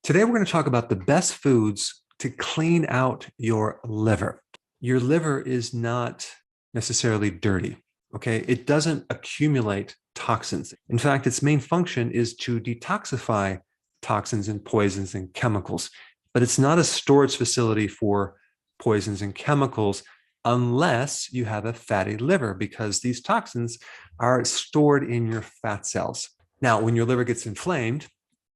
Today, we're going to talk about the best foods to clean out your liver. Your liver is not necessarily dirty, okay? It doesn't accumulate toxins. In fact, its main function is to detoxify toxins and poisons and chemicals, but it's not a storage facility for poisons and chemicals unless you have a fatty liver, because these toxins are stored in your fat cells. Now, when your liver gets inflamed,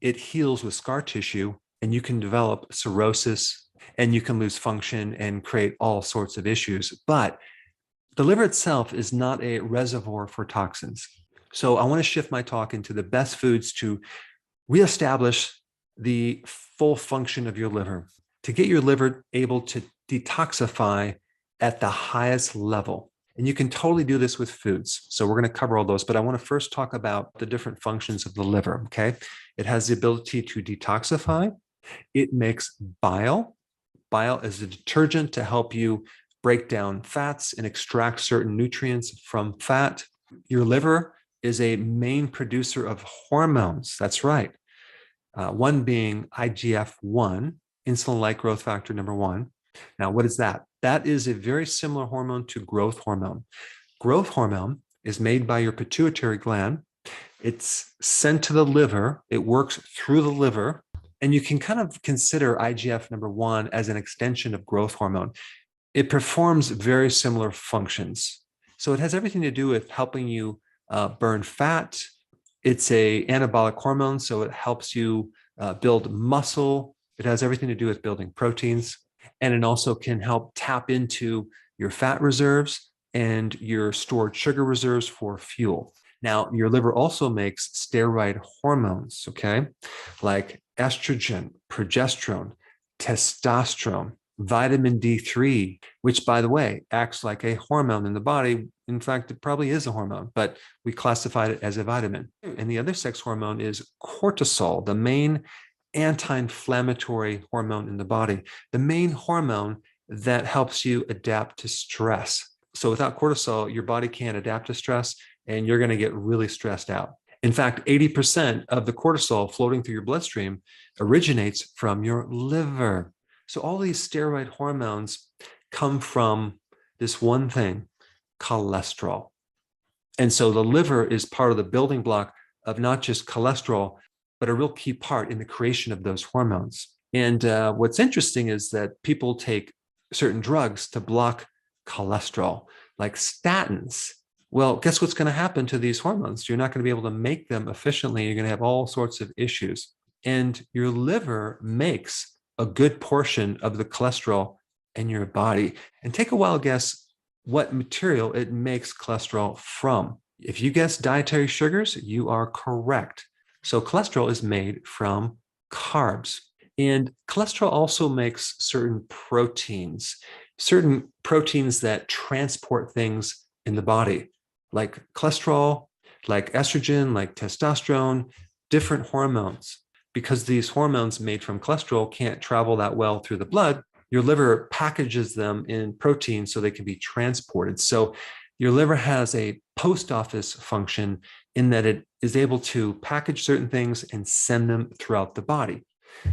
it heals with scar tissue, and you can develop cirrhosis, and you can lose function and create all sorts of issues. But the liver itself is not a reservoir for toxins. So I want to shift my talk into the best foods to reestablish the full function of your liver, to get your liver able to detoxify at the highest level. And you can totally do this with foods. So we're going to cover all those, but I want to first talk about the different functions of the liver, okay? It has the ability to detoxify. It makes bile. Bile is a detergent to help you break down fats and extract certain nutrients from fat. Your liver is a main producer of hormones. That's right. One being IGF-1, insulin-like growth factor number one. Now, what is that? That is a very similar hormone to growth hormone. Growth hormone is made by your pituitary gland. It's sent to the liver. It works through the liver. And you can kind of consider IGF number one as an extension of growth hormone. It performs very similar functions. So it has everything to do with helping you burn fat. It's an anabolic hormone, so it helps you build muscle. It has everything to do with building proteins. And it also can help tap into your fat reserves and your stored sugar reserves for fuel. Now, your liver also makes steroid hormones, okay, like estrogen, progesterone, testosterone, vitamin D3, which, by the way, acts like a hormone in the body. In fact, it probably is a hormone, but we classified it as a vitamin. And the other sex hormone is cortisol, the main anti-inflammatory hormone in the body, the main hormone that helps you adapt to stress. So without cortisol, your body can't adapt to stress, and you're going to get really stressed out. In fact, 80% of the cortisol floating through your bloodstream originates from your liver. So all these steroid hormones come from this one thing, cholesterol. And so the liver is part of the building block of not just cholesterol, but a real key part in the creation of those hormones. And what's interesting is that people take certain drugs to block cholesterol, like statins. Well, guess what's going to happen to these hormones? You're not going to be able to make them efficiently. You're going to have all sorts of issues. And your liver makes a good portion of the cholesterol in your body. And take a wild guess what material it makes cholesterol from. If you guess dietary sugars, you are correct. So cholesterol is made from carbs. And cholesterol also makes certain proteins that transport things in the body, like cholesterol, like estrogen, like testosterone, different hormones. Because these hormones made from cholesterol can't travel that well through the blood, your liver packages them in proteins so they can be transported. So your liver has a post office function in that it is able to package certain things and send them throughout the body.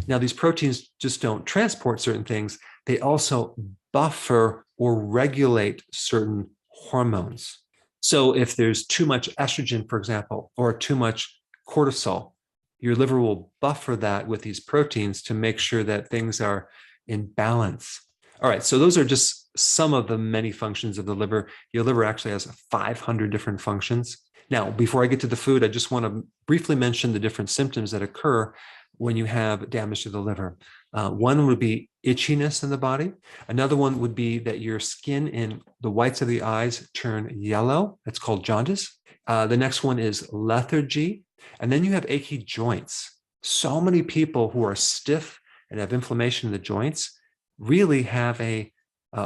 Now, these proteins just don't transport certain things. They also buffer or regulate certain hormones. So if there's too much estrogen, for example, or too much cortisol, your liver will buffer that with these proteins to make sure that things are in balance. All right, so those are just some of the many functions of the liver. Your liver actually has 500 different functions. Now, before I get to the food, I just want to briefly mention the different symptoms that occur when you have damage to the liver. One would be itchiness in the body. Another one would be that your skin and the whites of the eyes turn yellow. That's called jaundice. The next one is lethargy. And then you have achy joints. So many people who are stiff and have inflammation in the joints really have a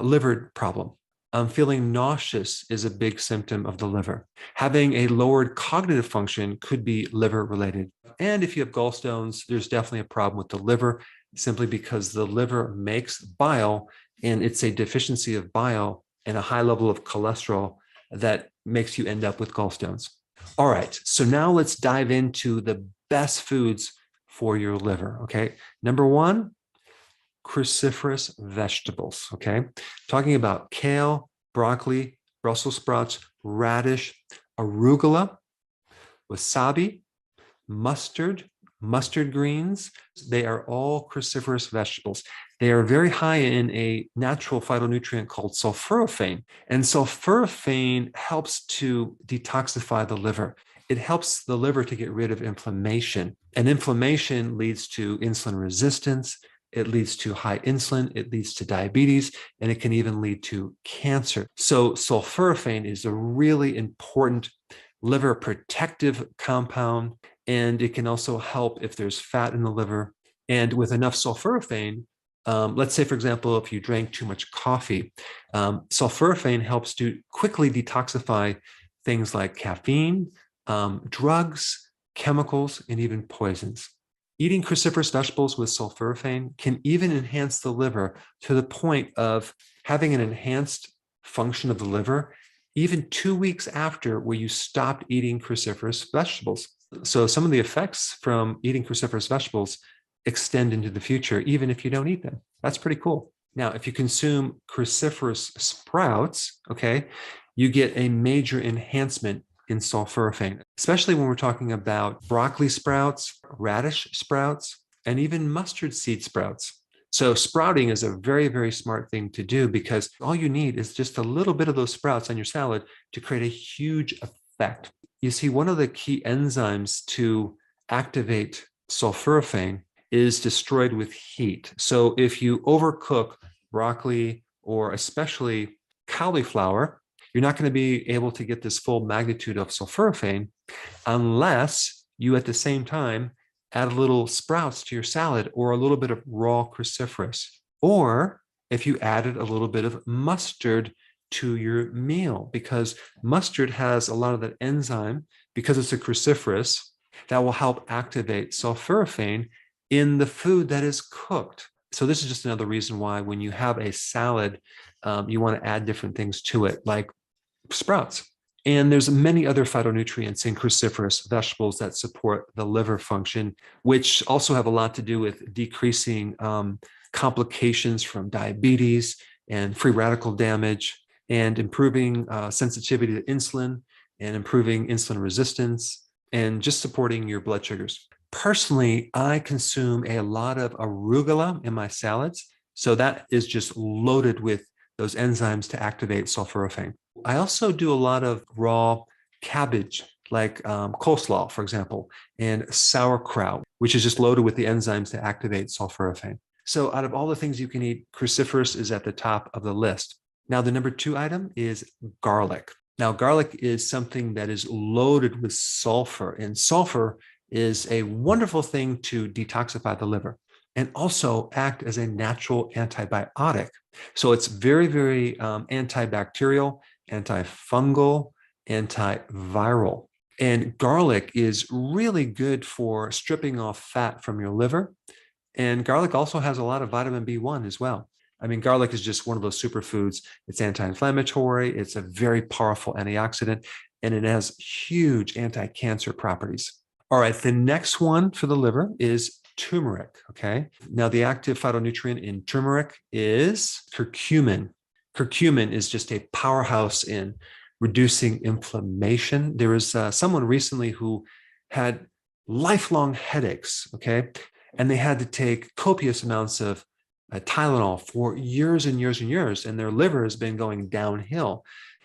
liver problem. Feeling nauseous is a big symptom of the liver. Having a lowered cognitive function could be liver related. And if you have gallstones, there's definitely a problem with the liver, simply because the liver makes bile, and it's a deficiency of bile and a high level of cholesterol that makes you end up with gallstones. All right, so now let's dive into the best foods for your liver. Okay. Number one, cruciferous vegetables. Okay. Talking about kale, broccoli, Brussels sprouts, radish, arugula, wasabi, mustard, mustard greens. They are all cruciferous vegetables. They are very high in a natural phytonutrient called sulforaphane. And sulforaphane helps to detoxify the liver. It helps the liver to get rid of inflammation. And inflammation leads to insulin resistance. It leads to high insulin. It leads to diabetes, and it can even lead to cancer. So sulforaphane is a really important liver protective compound, and it can also help if there's fat in the liver. And with enough sulforaphane, let's say, for example, if you drank too much coffee, sulforaphane helps to quickly detoxify things like caffeine, drugs, chemicals, and even poisons. Eating cruciferous vegetables with sulforaphane can even enhance the liver to the point of having an enhanced function of the liver even 2 weeks after where you stopped eating cruciferous vegetables. So some of the effects from eating cruciferous vegetables extend into the future, even if you don't eat them. That's pretty cool. Now, if you consume cruciferous sprouts, okay, you get a major enhancement in sulforaphane, especially when we're talking about broccoli sprouts, radish sprouts, and even mustard seed sprouts. So sprouting is a very, very smart thing to do because all you need is just a little bit of those sprouts on your salad to create a huge effect. You see, one of the key enzymes to activate sulforaphane is destroyed with heat. So if you overcook broccoli or especially cauliflower, you're not going to be able to get this full magnitude of sulforaphane unless you at the same time add a little sprouts to your salad or a little bit of raw cruciferous. Or if you added a little bit of mustard to your meal, because mustard has a lot of that enzyme, because it's a cruciferous, that will help activate sulforaphane in the food that is cooked. So this is just another reason why when you have a salad, you want to add different things to it, like sprouts. And there's many other phytonutrients in cruciferous vegetables that support the liver function, which also have a lot to do with decreasing complications from diabetes and free radical damage, and improving sensitivity to insulin and improving insulin resistance and just supporting your blood sugars. Personally, I consume a lot of arugula in my salads. So that is just loaded with those enzymes to activate sulforaphane. I also do a lot of raw cabbage, like coleslaw, for example, and sauerkraut, which is just loaded with the enzymes to activate sulforaphane. So out of all the things you can eat, cruciferous is at the top of the list. Now, the number 2 item is garlic. Now, garlic is something that is loaded with sulfur, and sulfur is a wonderful thing to detoxify the liver and also act as a natural antibiotic. So it's very, very antibacterial, antifungal, antiviral. And garlic is really good for stripping off fat from your liver. And garlic also has a lot of vitamin B1 as well. I mean, garlic is just one of those superfoods. It's anti-inflammatory. It's a very powerful antioxidant, and it has huge anti-cancer properties. All right, the next one for the liver is turmeric, okay? Now, the active phytonutrient in turmeric is curcumin. Curcumin is just a powerhouse in reducing inflammation. There was someone recently who had lifelong headaches, okay? And they had to take copious amounts of Tylenol for years and years and years, and their liver has been going downhill.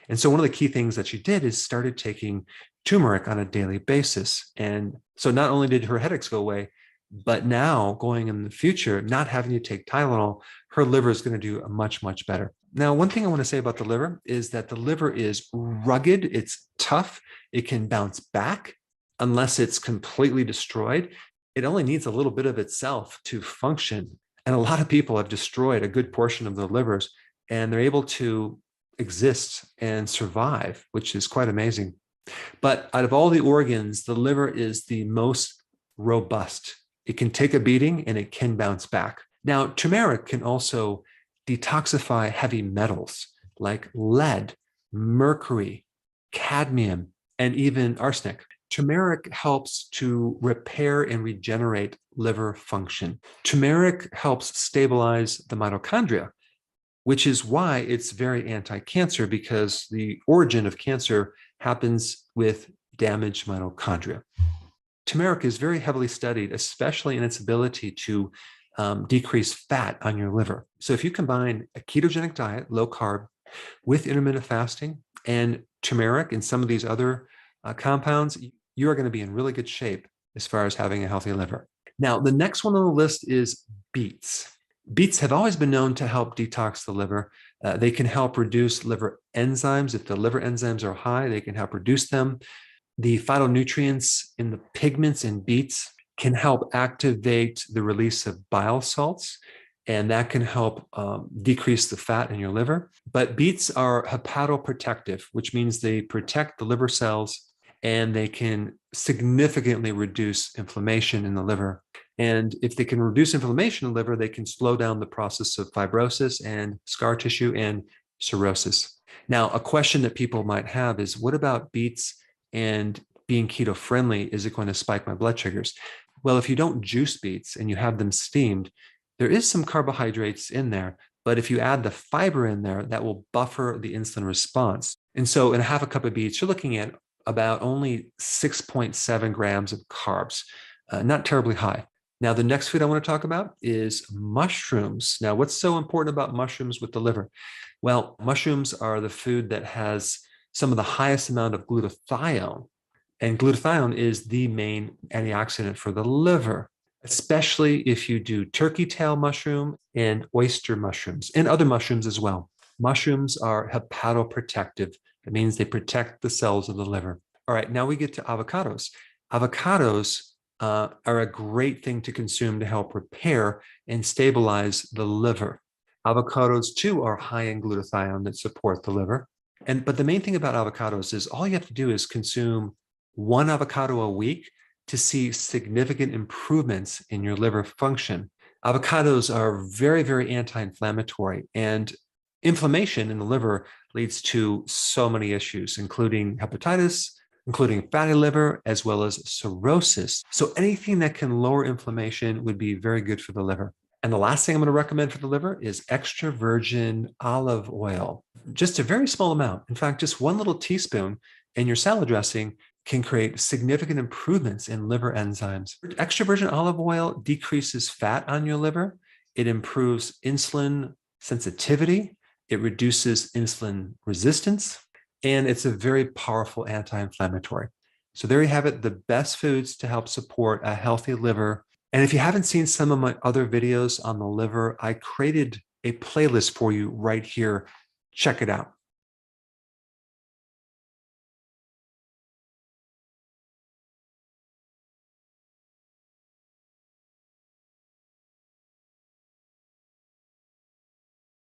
And so one of the key things that she did is started taking turmeric on a daily basis. And so not only did her headaches go away, but now going in the future, not having to take Tylenol, her liver is going to do much, much better. Now, one thing I want to say about the liver is that the liver is rugged, it's tough, it can bounce back unless it's completely destroyed. It only needs a little bit of itself to function. And a lot of people have destroyed a good portion of their livers, and they're able to exist and survive, which is quite amazing. But out of all the organs, the liver is the most robust. It can take a beating and it can bounce back. Now, turmeric can also detoxify heavy metals like lead, mercury, cadmium, and even arsenic. Turmeric helps to repair and regenerate liver function. Turmeric helps stabilize the mitochondria, which is why it's very anti-cancer, because the origin of cancer happens with damaged mitochondria. Turmeric is very heavily studied, especially in its ability to decrease fat on your liver. So if you combine a ketogenic diet, low carb, with intermittent fasting and turmeric and some of these other compounds, you are going to be in really good shape as far as having a healthy liver. Now, the next one on the list is beets. Beets have always been known to help detox the liver. They can help reduce liver enzymes. If the liver enzymes are high, they can help reduce them. The phytonutrients in the pigments in beets can help activate the release of bile salts, and that can help decrease the fat in your liver. But beets are hepatoprotective, which means they protect the liver cells and they can significantly reduce inflammation in the liver. And if they can reduce inflammation in the liver, they can slow down the process of fibrosis and scar tissue and cirrhosis. Now, a question that people might have is, what about beets and being keto friendly? Is it going to spike my blood sugars? Well, if you don't juice beets and you have them steamed, there is some carbohydrates in there, but if you add the fiber in there, that will buffer the insulin response. And so in a half a cup of beets, you're looking at about only 6.7 grams of carbs, not terribly high. Now, the next food I want to talk about is mushrooms. Now, what's so important about mushrooms with the liver? Well, mushrooms are the food that has some of the highest amount of glutathione, and glutathione is the main antioxidant for the liver, especially if you do turkey tail mushroom and oyster mushrooms and other mushrooms as well. Mushrooms are hepatoprotective. That means they protect the cells of the liver. All right, now we get to avocados. Avocados are a great thing to consume to help repair and stabilize the liver. Avocados, too, are high in glutathione that support the liver. But the main thing about avocados is all you have to do is consume one avocado a week to see significant improvements in your liver function. Avocados are very, very anti-inflammatory, and inflammation in the liver leads to so many issues, including hepatitis, including fatty liver, as well as cirrhosis. So anything that can lower inflammation would be very good for the liver. And the last thing I'm going to recommend for the liver is extra virgin olive oil. Just a very small amount. In fact, just one little teaspoon in your salad dressing can create significant improvements in liver enzymes. Extra virgin olive oil decreases fat on your liver. It improves insulin sensitivity. It reduces insulin resistance. And it's a very powerful anti-inflammatory. So there you have it, the best foods to help support a healthy liver. And if you haven't seen some of my other videos on the liver, I created a playlist for you right here. Check it out.